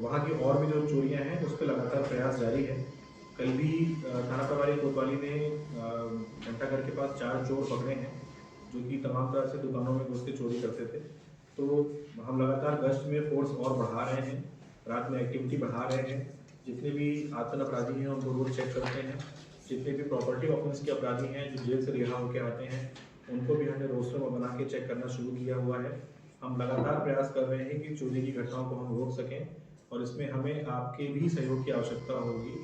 वहाँ की और भी जो चोरियाँ हैं उस पर लगातार प्रयास जारी है। कल भी थाना प्रभारी कोतवाली ने घंटाघर के पास 4 चोर पकड़े हैं, जो कि तमाम तरह से दुकानों में घुस के चोरी करते थे। तो हम लगातार गश्त में फोर्स और बढ़ा रहे हैं, रात में एक्टिविटी बढ़ा रहे हैं। जितने भी आतंक अपराधी हैं उनको रोज चेक करते हैं। जितने भी प्रॉपर्टी ऑफेंस के अपराधी हैं जो जेल से रिहा होकर आते हैं, उनको भी हमने रोस्टर में बना के चेक करना शुरू किया हुआ है। हम लगातार प्रयास कर रहे हैं कि चोरी की घटनाओं को हम रोक सकें, और इसमें हमें आपके भी सहयोग की आवश्यकता होगी।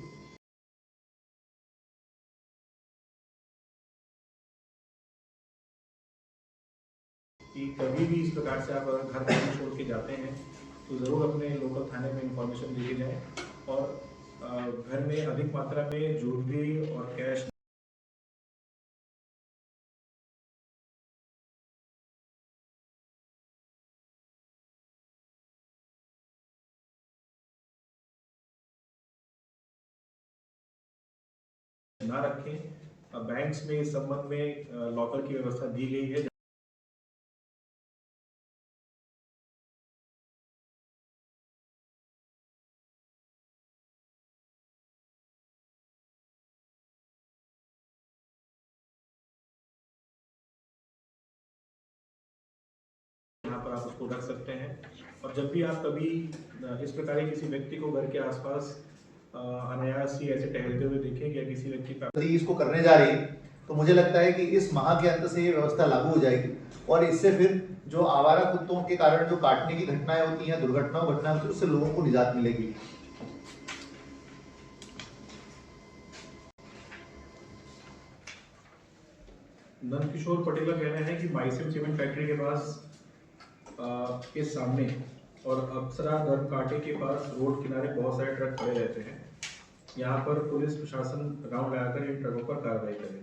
कि कभी भी इस प्रकार से आप अगर घर खाली छोड़ के जाते हैं तो ज़रूर अपने लोकल थाने में इंफॉर्मेशन दे के जाएँ, और घर में अधिक मात्रा में ज्वेलरी और कैश ना रखें। बैंक्स में इस संबंध में लॉकर की व्यवस्था दी गई है। यहाँ पर आप उसको रख सकते हैं, और जब भी आप कभी इस प्रकार के किसी व्यक्ति को घर के आसपास अनायास ही ऐसे टहलते हुए देखें या किसी व्यक्ति का यदि इसको करने जा रही है, तो मुझे लगता है कि इस माह के अंत से ये व्यवस्था लागू हो जाएगी, और इससे फिर जो आवारा कुत्तों के कारण जो काटने की घटनाएं होती हैं, दुर्घटनाएं होती हैं, उससे लोगों को निजात मिलेगी। नंदकिशोर पटेल का कहना है कि माइसिम सीमेंट फैक्ट्री के पास के सामने और अप्सरा धर्म कांटे के पास रोड किनारे बहुत सारे ट्रक खड़े रहते हैं। यहाँ पर पुलिस प्रशासन राउंड लगाकर इन ट्रकों पर कार्रवाई करे।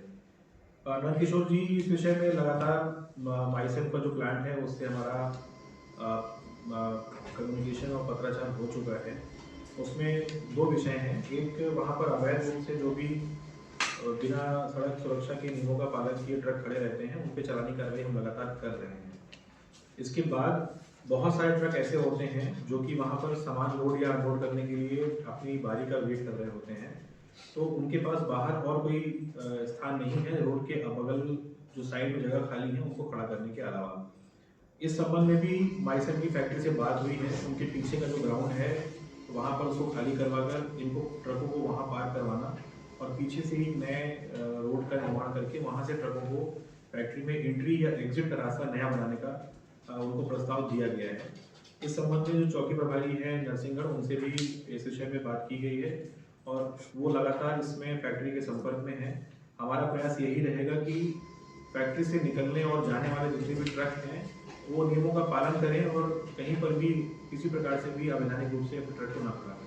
नंदकिशोर जी, इस विषय में लगातार माइसिम का जो प्लांट है उससे हमारा कम्युनिकेशन और पत्राचार हो चुका है। उसमें 2 विषय हैं। एक, वहाँ पर अवैध रूप से जो भी बिना सड़क सुरक्षा के नियमों का पालन किए ट्रक खड़े रहते हैं, उन पर चालानी कार्रवाई हम लगातार कर रहे हैं। इसके बाद बहुत सारे ट्रक ऐसे होते हैं जो कि वहाँ पर सामान लोड या अनलोड करने के लिए अपनी बारी का वेट कर रहे होते हैं, तो उनके पास बाहर और कोई स्थान नहीं है रोड के बगल जो साइड में जगह खाली है उनको खड़ा करने के अलावा। इस संबंध में भी माइसन की फैक्ट्री से बात हुई है। उनके पीछे का जो ग्राउंड है वहाँ पर उसको खाली करवाकर इनको ट्रकों को वहाँ पार करवाना, और पीछे से ही नए रोड का निर्माण करके वहाँ से ट्रकों को फैक्ट्री में एंट्री या एग्जिट का रास्ता नया बनाने का उनको प्रस्ताव दिया गया है। इस संबंध में जो चौकी प्रभारी है नरसिंहगढ़, उनसे भी इस विषय में बात की गई है, और वो लगातार इसमें फैक्ट्री के संपर्क में है। हमारा प्रयास यही रहेगा कि फैक्ट्री से निकलने और जाने वाले जितने भी ट्रक हैं वो नियमों का पालन करें, और कहीं पर भी किसी प्रकार से भी अवैधानिक रूप से अपने ट्रक को न खड़ा करें।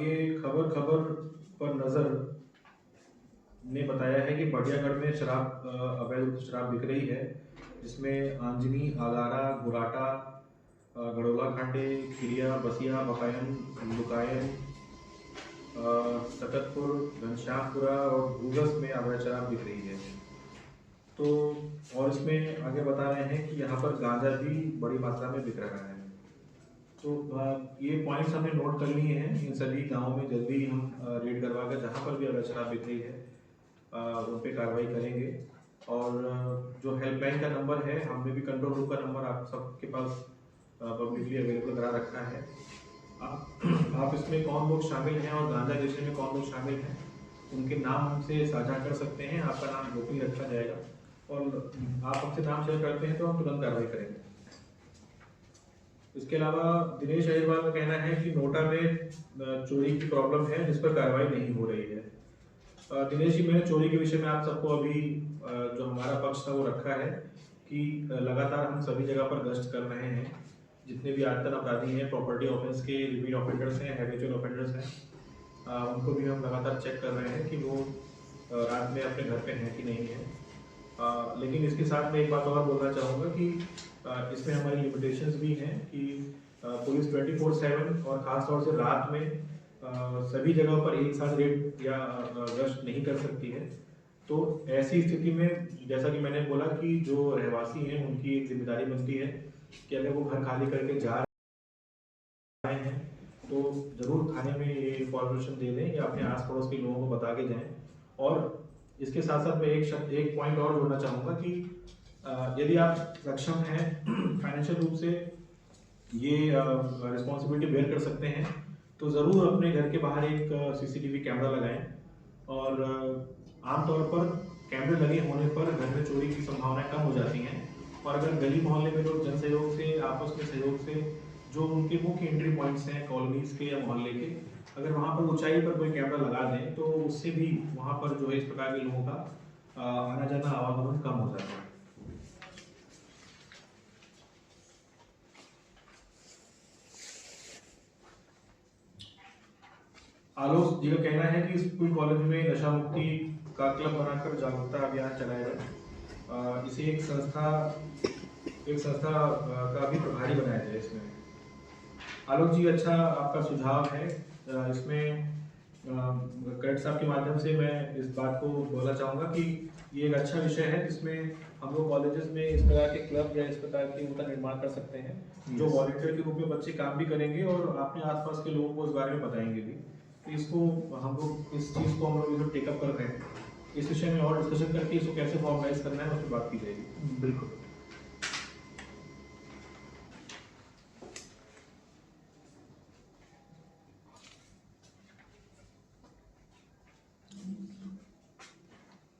ये खबर पर नजर ने बताया है कि बढ़ियागढ़ में शराब अवैध रूप से शराब बिक रही है, जिसमें आंजनी, आगारा, गुराटा, गड़ोला खांडे, खिरिया, बसिया, बकायन, लुकायन, सकतपुर, घनश्यामपुरा और भूगस में अवैध शराब बिक रही है। तो और इसमें आगे बता रहे हैं कि यहाँ पर गांजा भी बड़ी मात्रा में बिक रहा है। तो ये पॉइंट्स हमने नोट कर लिए हैं। इन सभी गांवों में जल्दी ही हम रेड करवा कर जहाँ पर भी अवैध शराब बिक रही है उन पर कार्रवाई करेंगे। और जो हेल्पलाइन का नंबर है, हमने भी कंट्रोल रूम का नंबर आप सबके पास पब्लिकली अवेलेबल करा रखा है। आप इसमें कौन लोग शामिल हैं और गांजा बेचने में कौन लोग शामिल हैं, उनके नाम हमसे साझा कर सकते हैं। आपका नाम गोपनीय रखा जाएगा, और आप हमसे नाम शेयर करते हैं तो हम तुरंत कार्रवाई करेंगे। इसके अलावा दिनेश अहिरवाल का कहना है कि नोटा में चोरी की प्रॉब्लम है जिस पर कार्रवाई नहीं हो रही है। दिनेश जी, मैंने चोरी के विषय में आप सबको अभी जो हमारा पक्ष था वो रखा है कि लगातार हम सभी जगह पर गश्त कर रहे हैं। जितने भी आतंक अपराधी हैं, प्रॉपर्टी ऑफेंस के रिपीट ऑफेंडर्स हैं, हैबिचुअल ऑफेंडर्स हैं, उनको भी हम लगातार चेक कर रहे हैं कि वो रात में अपने घर पे हैं कि नहीं है। लेकिन इसके साथ मैं एक बात और बोलना चाहूँगा कि इसमें हमारी लिमिटेशंस भी हैं कि पुलिस 24/7 और ख़ास तौर से रात में सभी जगहों पर एक साथ रेड या गश्त नहीं कर सकती है। तो ऐसी स्थिति में जैसा कि मैंने बोला कि जो रहवासी हैं उनकी एक जिम्मेदारी बनती है कि अगर वो घर खाली करके जा रहे हैं तो ज़रूर थाने में ये इंफॉर्मेशन दे दें या अपने आस पड़ोस के लोगों को बता के जाएं। और इसके साथ साथ मैं एक पॉइंट और जोड़ना चाहूँगा कि यदि आप सक्षम हैं फाइनेंशियल रूप से ये रिस्पॉन्सिबिलिटी बेयर कर सकते हैं तो ज़रूर अपने घर के बाहर एक सीसीटीवी कैमरा लगाएं। और आमतौर पर कैमरे लगे होने पर घर में चोरी की संभावनाएं कम हो जाती हैं। और अगर गली मोहल्ले में लोग जन सहयोग से आपस में सहयोग से जो उनके मुख्य एंट्री पॉइंट्स हैं कॉलोनीज के या मोहल्ले के, अगर वहाँ पर ऊंचाई पर कोई कैमरा लगा दें तो उससे भी वहाँ पर जो है इस प्रकार के लोगों का आना जाना आवागमन कम हो जाता है। आलोक जी का कहना है कि स्कूल कॉलेज में नशा मुक्ति का क्लब बनाकर जागरूकता अभियान चलाया जाए, इसे एक संस्था का भी प्रभारी बनाया जाए। इसमें आलोक जी अच्छा आपका सुझाव है। इसमें कलेक्टर साहब के माध्यम से मैं इस बात को बोलना चाहूँगा कि ये एक अच्छा विषय है जिसमें हम लोग कॉलेजेस में इस प्रकार के क्लब या इस प्रकार के उनका निर्माण कर सकते हैं जो वॉलंटियर के रूप में बच्चे काम भी करेंगे और अपने आसपास के लोगों को इस बारे में बताएंगे भी। तो इसको हम लोग इस चीज़ को हम लोग टेकअप कर रहे हैं, इस विषय में और डिस्कशन करके इसको कैसे फॉर्मलाइज करना है उस पर बात की जाएगी। बिल्कुल।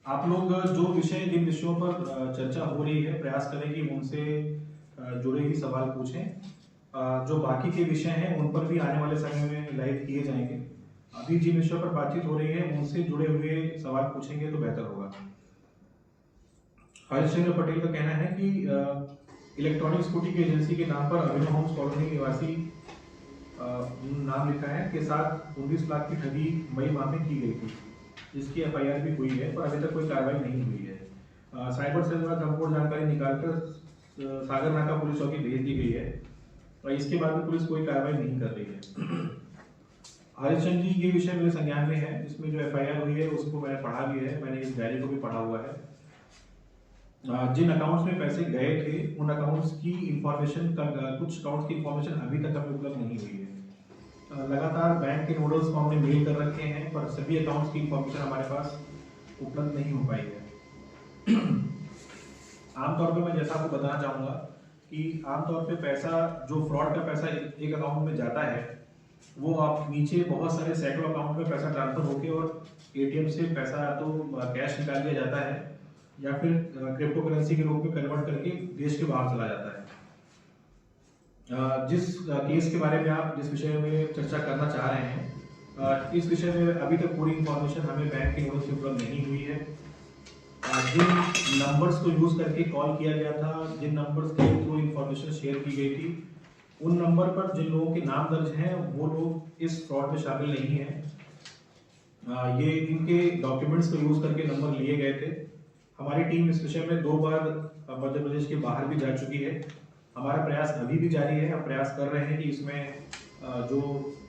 आप लोग जिन विषयों पर चर्चा हो रही है प्रयास करें कि उनसे जुड़े ही सवाल पूछें। जो बाकी के विषय हैं उन पर भी आने वाले समय में लाइव किए जाएंगे। अभी जिन विषयों पर बातचीत हो रही है उनसे जुड़े हुए सवाल पूछेंगे तो बेहतर होगा। हरिश्चंद्र पटेल का कहना है कि इलेक्ट्रॉनिक स्कूटी की एजेंसी के नाम पर अभिनव होम्स कॉलोनी निवासी नाम लिखा है के साथ 19 लाख की ठगी मई माह में की गई थी, जिसकी एफआईआर भी हुई है पर अभी तक कोई कार्रवाई नहीं हुई है। साइबर सेल द्वारा संपूर्ण जानकारी निकालकर सागर नाका पुलिस चौकी भेज दी गई है और इसके बाद भी पुलिस कोई कार्रवाई नहीं कर रही है। हरिश्चंद्र जी ये विषय मेरे संज्ञान में है, इसमें जो एफआईआर हुई है उसको मैंने पढ़ा भी है, मैंने इस डायरी को भी पढ़ा हुआ है। जिन अकाउंट्स में पैसे गए थे उन अकाउंट्स की इंफॉर्मेशन कुछ अकाउंट्स की इंफॉर्मेशन अभी तक हमें उपलब्ध नहीं हुई है। लगातार बैंक के नोडल्स को हमने मेल कर रखे हैं पर सभी अकाउंट्स की इंफॉर्मेशन हमारे पास उपलब्ध नहीं हो पाई है। आमतौर पर मैं जैसा आपको बताना चाहूँगा कि आमतौर पे पैसा जो फ्रॉड का पैसा एक अकाउंट में जाता है वो आप नीचे बहुत सारे सैकड़ों अकाउंट में पैसा ट्रांसफर होके और एटीएम से पैसा तो कैश निकाल लिया जाता है या फिर क्रिप्टो करेंसी के रूप में कन्वर्ट करके देश के बाहर चला जाता है। जिस केस के बारे में आप जिस विषय में चर्चा करना चाह रहे हैं इस विषय में अभी तक पूरी इंफॉर्मेशन हमें बैंक की ओर से उपलब्ध नहीं हुई है। जिन नंबर्स को यूज करके कॉल किया गया था, जिन नंबर्स के थ्रू इंफॉर्मेशन शेयर की गई थी, उन नंबर पर जिन लोगों के नाम दर्ज हैं वो लोग इस फ्रॉड में शामिल नहीं हैं। ये इनके डॉक्यूमेंट्स को यूज करके नंबर लिए गए थे। हमारी टीम इस विषय में 2 बार मध्य प्रदेश के बाहर भी जा चुकी है। हमारा प्रयास अभी भी जारी है, हम प्रयास कर रहे हैं कि इसमें जो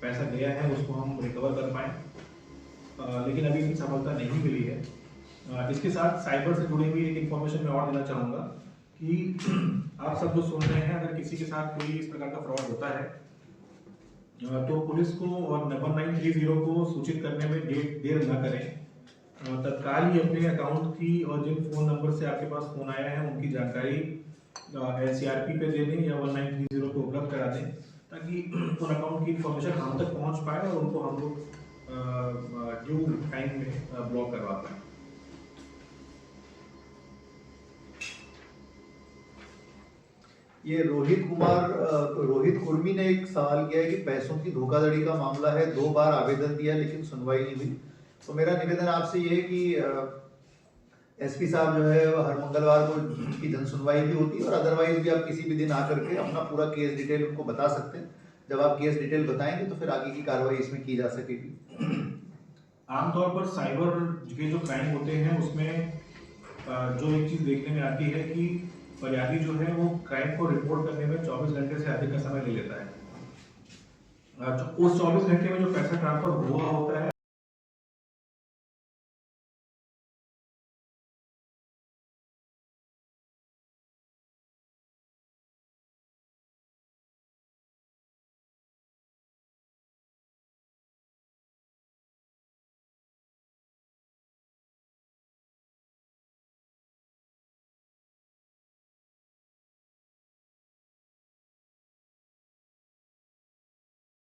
पैसा गया है उसको हम रिकवर कर पाएँ, लेकिन अभी इतनी सफलता नहीं मिली है। इसके साथ साइबर से जुड़ी हुई एक इन्फॉर्मेशन मैं और देना चाहूँगा कि आप सब जो सुन रहे हैं अगर किसी के साथ कोई इस प्रकार का फ्रॉड होता है तो पुलिस को और 1930 को सूचित करने में देर न करें। तत्काल ही अपने अकाउंट की और जिन फोन नंबर से आपके पास फोन आया है उनकी जानकारी एनसीआरपी पे दे दें या 1930 को उपलब्ध करा दें ताकि उन अकाउंट की इंफॉर्मेशन हम तक पहुंच पाए और उनको हम लोग ड्यू टाइम में ब्लॉक करवा पाए। ये रोहित कुर्मी ने एक सवाल किया है कि पैसों की धोखाधड़ी का मामला है, 2 बार आवेदन दिया लेकिन सुनवाई नहीं हुई। तो मेरा निवेदन आपसे ये है कि एसपी साहब जो है हर मंगलवार को की जन सुनवाई भी होती है और अदरवाइज भी आप किसी भी दिन आकर के अपना पूरा केस डिटेल उनको बता सकते हैं। जब आप केस डिटेल बताएंगे तो फिर आगे की कार्रवाई इसमें की जा सकेगी। आमतौर पर साइबर के जो क्राइम होते हैं उसमें जो एक चीज देखने में आती है कि फरियादी जो है वो क्राइम को रिपोर्ट करने में 24 घंटे से अधिक का समय ले लेता है। उस 24 घंटे में जो पैसा ट्रांसफर हुआ होता है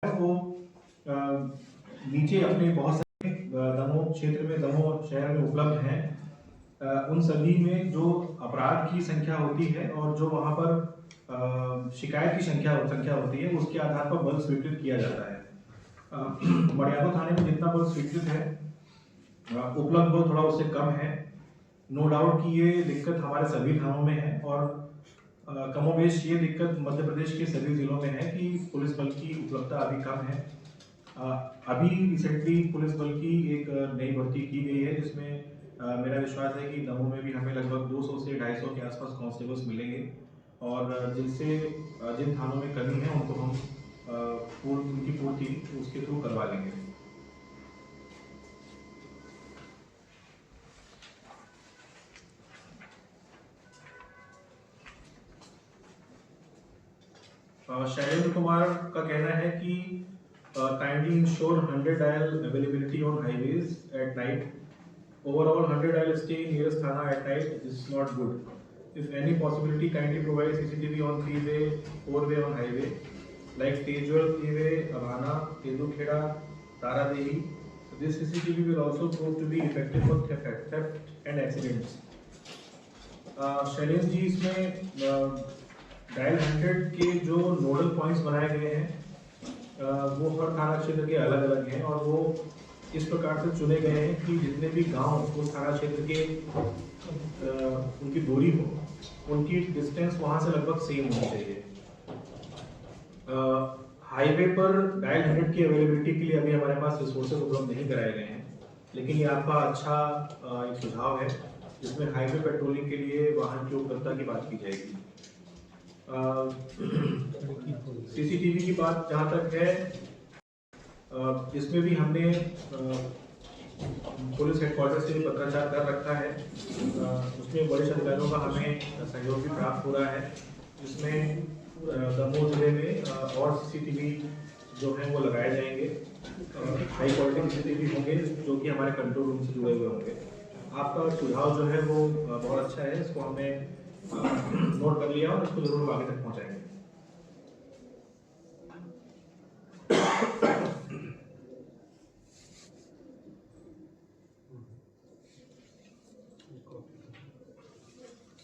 वो नीचे अपने बहुत सारे दमोह क्षेत्र में, दमोह शहर में उपलब्ध हैं। उन सभी में जो अपराध की संख्या होती है और जो वहाँ पर शिकायत की संख्या होती है, उसके आधार पर बल स्वीकृत किया जाता है। मड़ियागो थाने में जितना बल स्वीकृत है, उपलब्ध बल थोड़ा उससे कम है। नो डाउट कि ये दिक्कत हमारे सभी थानों में है और कमोबेश ये दिक्कत मध्य प्रदेश के सभी जिलों में है कि पुलिस बल की उपलब्धता अभी कम है। अभी रिसेंटली पुलिस बल की एक नई भर्ती की गई है, जिसमें मेरा विश्वास है कि दमोह में भी हमें लगभग 200 से 250 के आसपास कांस्टेबल्स मिलेंगे और जिन थानों में कमी है उनको हम उनकी पूर्ति उसके थ्रू करवा लेंगे। शैलेंद्र कुमार का कहना है कि kindly ensure 100 dial availability on highways at night. Overall 100 dial stay nearest thana at night is not good. If any possibility, kindly provide CCTV on 3-way, 4-way on highway like Tejwal Freeway, Abhana, Tendukheda, Taradehi. This CCTV will also prove to be effective for theft and accidents. Shailesh ji, इसमें dial 100 के जो nodal points बनाए गए हैं वो हर थाना क्षेत्र के अलग अलग हैं और वो इस प्रकार से चुने गए हैं कि जितने भी गांव उस थाना क्षेत्र के उनकी दूरी हो, उनकी डिस्टेंस वहां से लगभग सेम होनी चाहिए। हाईवे पर डायल 100 की अवेलेबिलिटी के लिए अभी हमारे पास रिसोर्सेज उपलब्ध नहीं कराए गए हैं, लेकिन ये आपका अच्छा एक सुझाव है जिसमें हाईवे पेट्रोलिंग के लिए वाहन की उपलब्धता की बात की जाएगी। सीसीटीवी की बात जहाँ तक है, इसमें भी हमने पुलिस हेडक्वार्टर से पत्राचार कर रखा है। उसमें वरिष्ठ अधिकारियों का हमें सहयोग भी प्राप्त हो रहा है, जिसमें दमोह जिले में और सीसीटीवी जो हैं वो लगाए जाएंगे। हाई क्वालिटी सीसीटीवी होंगे जो कि हमारे कंट्रोल रूम से जुड़े हुए होंगे। आपका सुझाव जो है वो बहुत अच्छा है, इसको हमने नोट कर लिया और इसको जरूर आगे तक पहुंचाएंगे।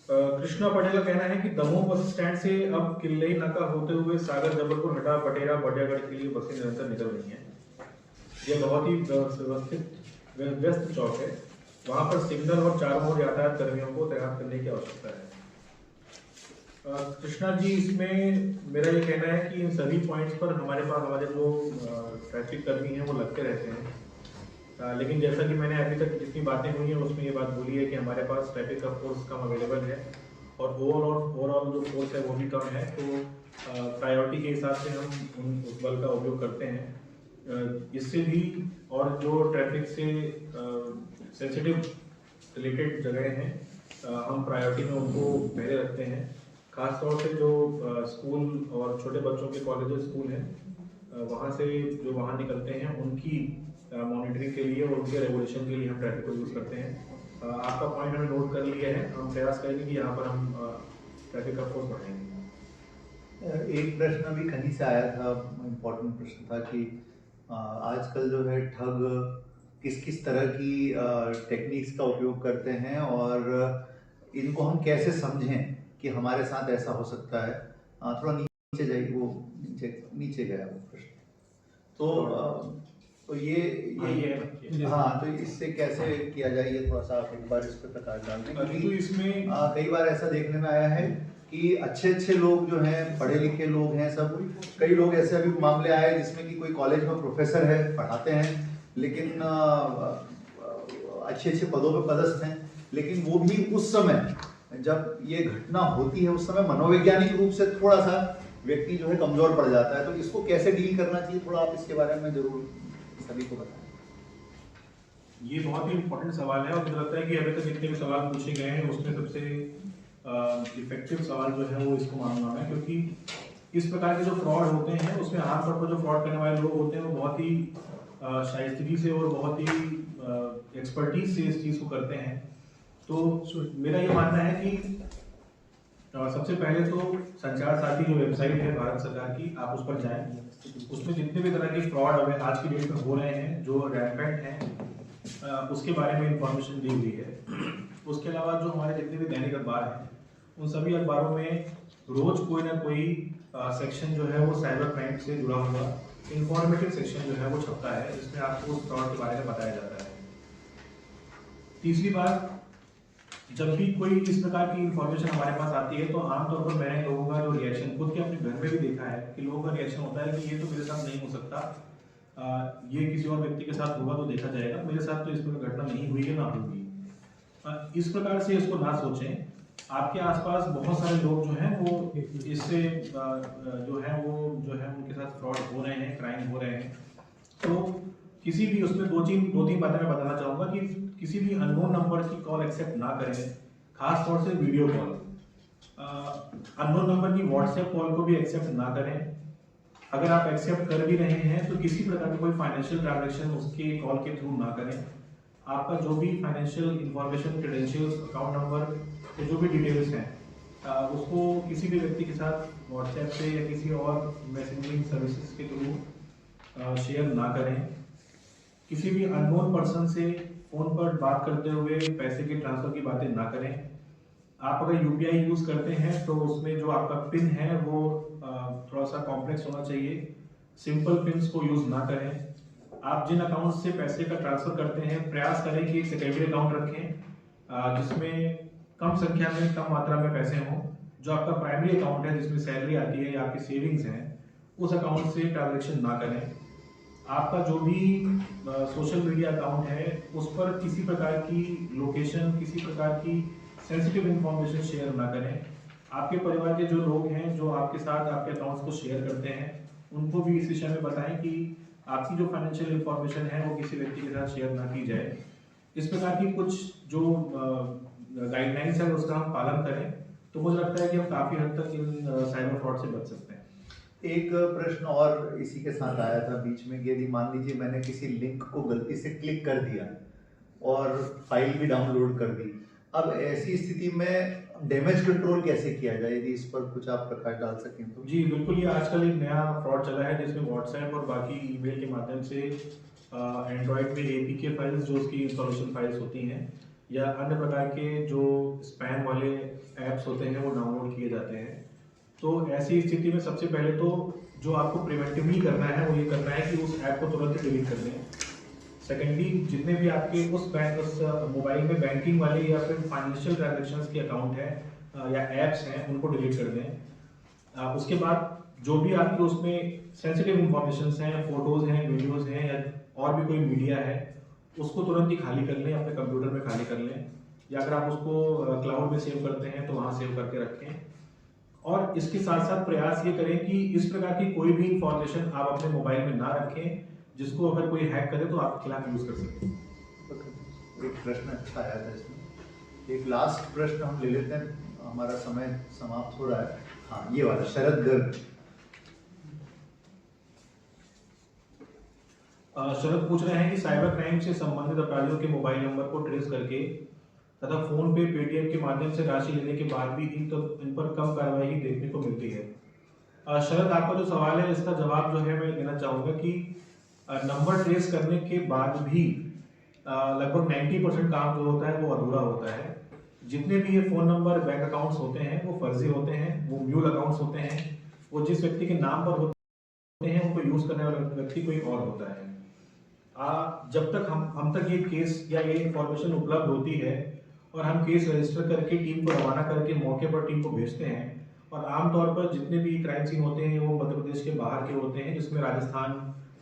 कृष्णा पटेल का कहना है कि दमोह बस स्टैंड से अब किल्लई नाका होते हुए सागर, जबलपुर, हटा, बटेरा, बटियागढ़ के लिए बसें निरंतर निकल रही हैं। यह बहुत ही व्यस्त चौक है, वहां पर सिग्नल और चारों ओर यातायात कर्मियों को तैनात करने की आवश्यकता है। कृष्णा जी, इसमें मेरा ये कहना है कि इन सभी पॉइंट्स पर हमारे जो ट्रैफिक कर्मी हैं वो लगते रहते हैं, लेकिन जैसा कि मैंने अभी तक जितनी बातें हुई हैं उसमें ये बात बोली है कि हमारे पास ट्रैफिक का फोर्स कम अवेलेबल है और ओवरऑल जो फोर्स है वो भी कम है, तो प्रायोरिटी के हिसाब से हम उस बल का उपयोग करते हैं। इससे भी और जो ट्रैफिक से सेंसिटिव रिलेटेड जगह हैं, हम प्रायोरिटी में उनको पहले रखते हैं। खासतौर से जो स्कूल और छोटे बच्चों के कॉलेज स्कूल हैं, वहाँ से जो वाहन निकलते हैं उनकी मॉनिटरिंग के लिए और उनके रेगुलेशन के लिए हम ट्रैफिक को यूज़ करते हैं। आपका पॉइंट हमने नोट कर लिया है, हम प्रयास करेंगे कि यहाँ पर हम ट्रैफिक का फोर्स बढ़ाएंगे। एक प्रश्न अभी कहीं से आया था, इम्पोर्टेंट प्रश्न था कि आजकल जो है ठग किस किस तरह की टेक्निक्स का उपयोग करते हैं और इनको हम कैसे समझें कि हमारे साथ ऐसा हो सकता है। थोड़ा नीचे जाइए, वो नीचे गया वो प्रश्न। तो ये हाँ, तो इससे कैसे किया जाए, ये थोड़ा सा आप एक बार इस पर प्रकाश डाल दें, क्योंकि इसमें कई बार ऐसा देखने में आया है कि अच्छे लोग जो हैं, पढ़े लिखे लोग हैं सब, कई लोग ऐसे अभी मामले आए जिसमें कि कोई कॉलेज में प्रोफेसर है, पढ़ाते हैं, लेकिन अच्छे पदों पे पदस्थ हैं, लेकिन वो भी उस समय जब ये घटना होती है उस समय मनोवैज्ञानिक रूप से थोड़ा सा व्यक्ति जो है कमजोर पड़ जाता है, तो इसको कैसे डील करना चाहिए, थोड़ा आप इसके बारे में जरूर सभी को बताएं। ये बहुत ही इम्पोर्टेंट सवाल है और मुझे लगता है कि अभी तक जितने भी सवाल पूछे गए हैं उसमें सबसे इफेक्टिव सवाल जो है वो इसको मानना है, क्योंकि इस प्रकार के जो फ्रॉड होते हैं उसमें आमतौर पर जो फ्रॉड करने वाले लोग होते हैं वो बहुत ही शाइस्तगी से और बहुत ही एक्सपर्टीज से इस चीज़ को करते हैं। तो मेरा ये मानना है कि सबसे पहले तो संचार साथी जो वेबसाइट है भारत सरकार की, आप उस पर जाएं। उसमें जितने भी तरह के फ्रॉड अभी आज की डेट में हो रहे हैं जो रैम्पेंट हैं उसके बारे में इंफॉर्मेशन दी हुई है। उसके अलावा जो हमारे जितने भी दैनिक अखबार हैं उन सभी अखबारों में रोज कोई ना कोई सेक्शन जो है वो साइबर क्राइम से जुड़ा हुआ इंफॉर्मेटिव सेक्शन जो है वो छपता है, जिसमें आपको उस फ्रॉड के बारे में बताया जाता है। तीसरी बात, जब भी कोई इस प्रकार की इंफॉर्मेशन हमारे पास आती है तो आमतौर पर मैंने लोगों का जो रिएक्शन खुद के अपने घर में भी देखा है कि लोगों का रिएक्शन होता है कि ये तो मेरे साथ नहीं हो सकता, ये किसी और व्यक्ति के साथ होगा तो देखा जाएगा, मेरे साथ तो इस प्रकार घटना नहीं हुई है ना होगी। इस प्रकार से इसको ना सोचें। आपके आसपास बहुत सारे लोग जो हैं वो इससे जो है उनके साथ फ्रॉड हो रहे हैं, क्राइम हो रहे हैं। तो किसी भी उसमें दो तीन बातें मैं बताना चाहूँगा कि किसी भी अननोन नंबर की कॉल एक्सेप्ट ना करें, खास तौर से वीडियो कॉल। अननोन नंबर की व्हाट्सएप कॉल को भी एक्सेप्ट ना करें। अगर आप एक्सेप्ट कर भी रहे हैं तो किसी प्रकार का कोई फाइनेंशियल ट्रांजैक्शन उसके कॉल के थ्रू ना करें। आपका जो भी financial information, credentials, account number, जो भी डिटेल्स हैं उसको किसी भी व्यक्ति के साथ व्हाट्सएप से या किसी और मैसेजिंग सर्विसेज के थ्रू शेयर ना करें। किसी भी अननोन पर्सन से फोन पर बात करते हुए पैसे के ट्रांसफर की बातें ना करें। आप अगर यूपीआई यूज करते हैं तो उसमें जो आपका पिन है वो थोड़ा सा कॉम्प्लेक्स होना चाहिए। सिंपल पिन्स को यूज ना करें। आप जिन अकाउंट से पैसे का ट्रांसफर करते हैं प्रयास करें कि एक सेकेंडरी अकाउंट रखें जिसमें कम संख्या में, कम मात्रा में पैसे हों। जो आपका प्राइमरी अकाउंट है जिसमें सैलरी आती है या आपकी सेविंग्स हैं, उस अकाउंट से ट्रांजेक्शन ना करें। आपका जो भी सोशल मीडिया अकाउंट है उस पर किसी प्रकार की लोकेशन, किसी प्रकार की सेंसिटिव इंफॉर्मेशन शेयर ना करें। आपके परिवार के जो लोग हैं जो आपके साथ आपके अकाउंट्स को शेयर करते हैं उनको भी इस विषय में बताएं कि आपकी जो फाइनेंशियल इंफॉर्मेशन है वो किसी व्यक्ति के साथ शेयर ना की जाए। इस प्रकार की कुछ जो गाइडलाइंस है उसका हम पालन करें तो मुझे लगता है कि हम काफी हद तक इन साइबर फ्रॉड से बच सकते हैं। एक प्रश्न और इसी के साथ आया था बीच में, यदि मान लीजिए मैंने किसी लिंक को गलती से क्लिक कर दिया और फाइल भी डाउनलोड कर दी, अब ऐसी स्थिति में डैमेज कंट्रोल कैसे किया जाए, यदि इस पर कुछ आप प्रकाश डाल सकें तो। जी बिल्कुल, ये आजकल एक नया फ्रॉड चला है जिसमें व्हाट्सएप और बाकी ईमेल के माध्यम से एंड्रॉयड में एपीके फाइल्स जो उसकी इंस्टॉलेशन फाइल्स होती हैं या अन्य प्रकार के जो स्पैम वाले ऐप्स होते हैं वो डाउनलोड किए जाते हैं। तो ऐसी स्थिति में सबसे पहले तो जो आपको प्रिवेंटिवली करना है वो ये करना है कि उस ऐप को तुरंत डिलीट कर दें। सेकेंडली, जितने भी आपके उस मोबाइल में बैंकिंग वाले या फिर फाइनेंशियल ट्रांजेक्शन्स के अकाउंट है या एप्स हैं उनको डिलीट कर दें। उसके बाद जो भी आपके उसमें सेंसिटिव इंफॉर्मेशन हैं, फोटोज हैं, वीडियोज हैं या और भी कोई मीडिया है उसको तुरंत ही खाली कर लें, अपने कंप्यूटर में खाली कर लें या अगर आप उसको क्लाउड में सेव करते हैं तो वहाँ सेव करके रखें। और इसके साथ साथ प्रयास ये करें कि इस प्रकार की कोई भी इंफॉर्मेशन आप अपने मोबाइल में ना रखें जिसको अगर कोई हैक करे तो आपके खिलाफ यूज कर सके। एक प्रश्न अच्छा आया था इसमें, एक लास्ट प्रश्न हम ले लेते हैं, हमारा समय समाप्त हो रहा है। हाँ, ये वाला शरद गर्ग। शरद पूछ रहे हैं कि साइबर क्राइम से संबंधित अपराधियों के मोबाइल नंबर को ट्रेस करके तथा फोन पे, पेटीएम के माध्यम से राशि लेने के बाद भी इन पर कम कार्रवाई देखने को मिलती है। शरद, आपका जो सवाल है इसका जवाब जो है मैं देना चाहूंगा कि नंबर ट्रेस करने के बाद भी लगभग 90% काम जो होता है वो अधूरा होता है। जितने भी ये फोन नंबर, बैंक अकाउंट्स होते हैं वो फर्जी होते हैं, वो म्यूल अकाउंट्स होते हैं, वो जिस व्यक्ति के नाम पर होते हैं उनको यूज करने वाला व्यक्ति कोई और होता है। जब तक हम तक ये केस या ये इंफॉर्मेशन उपलब्ध होती है और हम केस रजिस्टर करके टीम को रवाना करके मौके पर टीम को भेजते हैं, और आमतौर पर जितने भी क्राइम सीन होते हैं वो मध्य प्रदेश के बाहर के होते हैं जिसमें राजस्थान,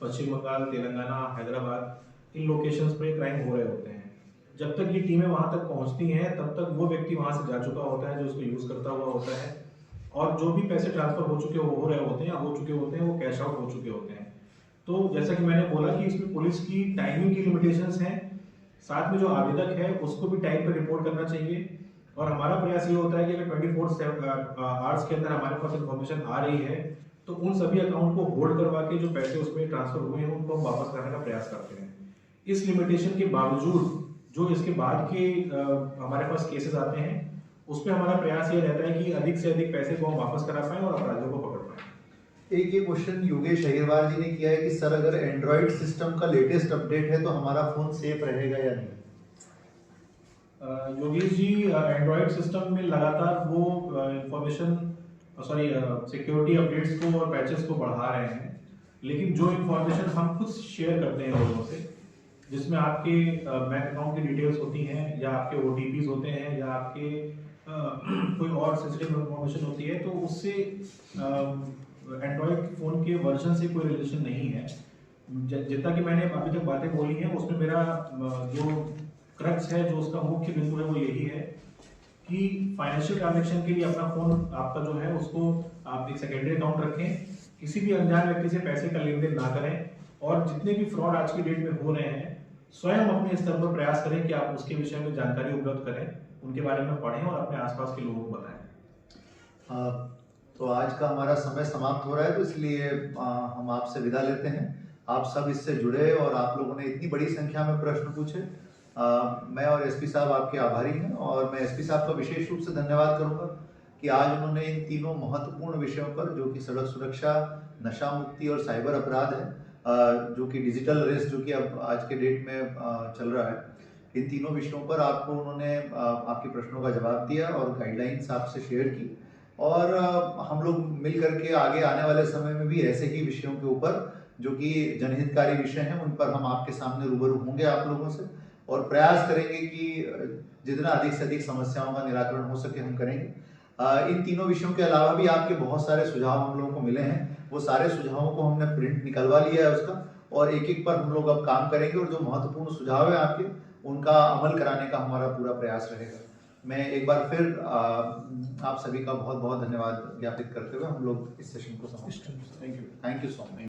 पश्चिम बंगाल, तेलंगाना, हैदराबाद, इन लोकेशंस पे क्राइम हो रहे होते हैं। जब तक ये टीमें वहां तक पहुंचती हैं तब तक वो व्यक्ति वहां से जा चुका होता है जो उसको यूज करता हुआ होता है। और जो भी पैसे ट्रांसफर हो रहे होते हैं या हो चुके होते हैं वो कैश आउट हो चुके होते हैं। तो जैसा कि मैंने बोला कि इसमें पुलिस की टाइमिंग की लिमिटेशंस हैं, साथ में जो आवेदक है उसको भी टाइम पर रिपोर्ट करना चाहिए। और हमारा प्रयास ये होता है कि अगर 24 आवर्स के अंदर हमारे पास इन्फॉर्मेशन आ रही है तो उन सभी अकाउंट को होल्ड करवा के जो पैसे उसमें ट्रांसफर हुए हैं उनको हम वापस कराने का प्रयास करते हैं। इस लिमिटेशन के बावजूद जो इसके बाद के हमारे पास केसेस आते हैं उस पर हमारा प्रयास ये रहता है कि अधिक से अधिक पैसे को हम वापस करा पाएं और अपराधियों को पकड़ पाएं। एक ये क्वेश्चन योगेश अहिरवार जी ने किया है कि सर अगर एंड्रॉइड सिस्टम का लेटेस्ट अपडेट है तो हमारा फोन सेफ रहेगा या नहीं? योगेश जी, एंड्रॉइड सिस्टम में लगातार वो सिक्योरिटी अपडेट्स को और पैचेस को बढ़ा रहे हैं, लेकिन जो इन्फॉर्मेशन हम खुद शेयर करते हैं लोगों से, जिसमें आपके बैंक अकाउंट की डिटेल्स होती हैं या आपके OTPs होते हैं या आपके कोई और सेंसिटिव इन्फॉर्मेशन होती है, तो उससे एंड्रॉइड फ़ोन के वर्जन से कोई रिलेशन नहीं है। जितना कि मैंने अभी तक बातें बोली हैं उसमें मेरा जो क्रक्स है, जो उसका मुख्य बिंदु है, वो यही है कि फाइनेंशियल ट्रांजैक्शन के लिए अपना फ़ोन आपका जो है उसको आप एक सेकेंडरी अकाउंट रखें, किसी भी अनजान व्यक्ति से पैसे का लेन देन ना करें, और जितने भी फ्रॉड आज की डेट में हो रहे हैं स्वयं अपने स्तर पर प्रयास करें कि आप उसके विषय में जानकारी उपलब्ध करें, उनके बारे में पढ़ें और अपने आसपास के लोगों को बताएं। तो आज का हमारा समय समाप्त हो रहा है, तो इसलिए हम आपसे विदा लेते हैं। आप सब इससे जुड़े और आप लोगों ने इतनी बड़ी संख्या में प्रश्न पूछे। मैं और एसपी साहब आपके आभारी हैं, और मैं एसपी साहब का विशेष रूप से धन्यवाद करूंगा कि आज उन्होंने इन तीनों महत्वपूर्ण विषयों पर, जो कि सड़क सुरक्षा, नशा मुक्ति और साइबर अपराध है, जो कि डिजिटल अरेस्ट जो कि अब आज के डेट में चल रहा है, इन तीनों विषयों पर आपको उन्होंने आपके प्रश्नों का जवाब दिया और गाइडलाइंस आपसे शेयर की। और हम लोग मिल करके आगे आने वाले समय में भी ऐसे ही विषयों के ऊपर, जो कि जनहितकारी विषय हैं, उन पर हम आपके सामने रूबरू होंगे आप लोगों से, और प्रयास करेंगे कि जितना अधिक से अधिक समस्याओं का निराकरण हो सके हम करेंगे। इन तीनों विषयों के अलावा भी आपके बहुत सारे सुझाव हम लोगों को मिले हैं, वो सारे सुझावों को हमने प्रिंट निकलवा लिया है उसका, और एक एक पर हम लोग अब काम करेंगे, और जो महत्वपूर्ण सुझाव है आपके उनका अमल कराने का हमारा पूरा प्रयास रहेगा। मैं एक बार फिर आप सभी का बहुत बहुत धन्यवाद ज्ञापित करते हुए हम लोग इस सेशन को समाप्त करते हैं। Thank you. Thank you so much.